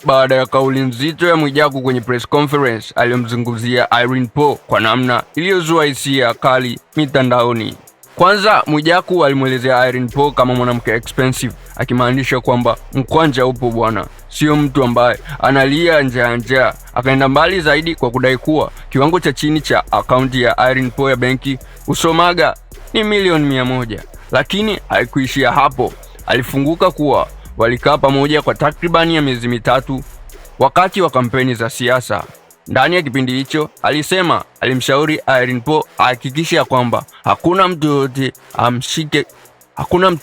baada ya kauli nzito ya Mwijaku kwenye press conference aliyomzungumzia Irene Paul kwa namna iliyozua hisia kali mitandaoni. Kwanza, Mwijaku alimwelezea Irene Paul kama mwanamke expensive, akimaanisha kwamba mkwanja upo bwana, sio mtu ambaye analia njaa. Akaenda mbali zaidi kwa kudai kuwa kiwango cha chini cha akaunti ya Irene Paul ya benki usomaga ni milioni 100. Lakini haikuishia hapo. Alifunguka kuwa walikaa pamoja kwa takribani ya miezi 3 wakati wa kampeni za siasa. Ndani ya kipindi hicho alisema alimshauri Irene Paul ahakikishe kwamba hakuna mtu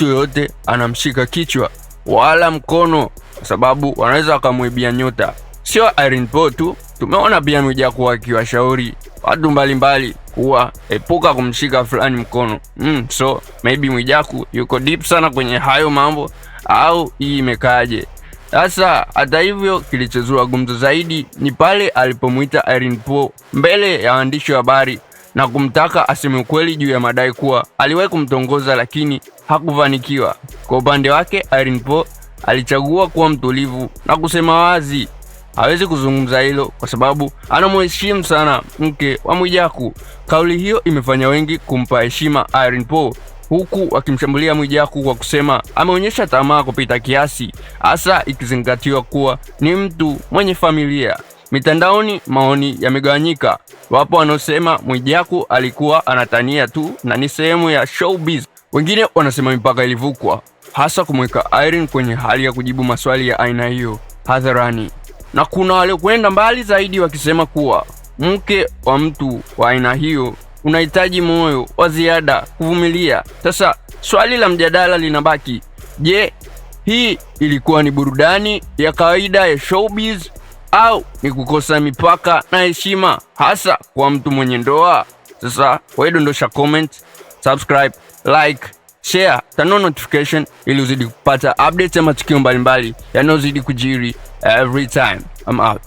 yoyote anamshika kichwa wala mkono, kwa sababu wanaweza kumuibia nyota. Sio Irene Paul tu, tumeona pia Mwijaku akiwashauri watu mbalimbali kuwa epuka kumshika fulani mkono. So maybe Mwijaku yuko deep sana kwenye hayo mambo, au hii imekaje? Sasa hata hivyo, kilichozua gumzo zaidi ni pale alipomuita Irene Paul mbele ya waandishi wa habari na kumtaka aseme ukweli juu ya madai kuwa aliwahi kumtongoza lakini hakufanikiwa. Kwa upande wake, Irene Paul alichagua kuwa mtulivu na kusema wazi hawezi kuzungumza hilo kwa sababu anamheshimu sana mke wa Mwijaku. Kauli hiyo imefanya wengi kumpa heshima Irene Paul, huku wakimshambulia Mwijaku kwa kusema ameonyesha tamaa kupita kiasi, hasa ikizingatiwa kuwa ni mtu mwenye familia. Mitandaoni maoni yamegawanyika. Wapo wanaosema Mwijaku alikuwa anatania tu na ni sehemu ya showbiz. Wengine wanasema mipaka ilivukwa, hasa kumweka Irene kwenye hali ya kujibu maswali ya aina hiyo hadharani. Na kuna wale kwenda mbali zaidi wakisema kuwa mke wa mtu wa aina hiyo unahitaji moyo wa ziada kuvumilia. Sasa swali la mjadala linabaki, je, hii ilikuwa ni burudani ya kawaida ya showbiz au ni kukosa mipaka na heshima hasa kwa mtu mwenye ndoa? Sasa wewe dondosha comment, subscribe, like, share, turn on notification ili uzidi kupata updates ya matukio mbalimbali yanayozidi kujiri every time. I'm out.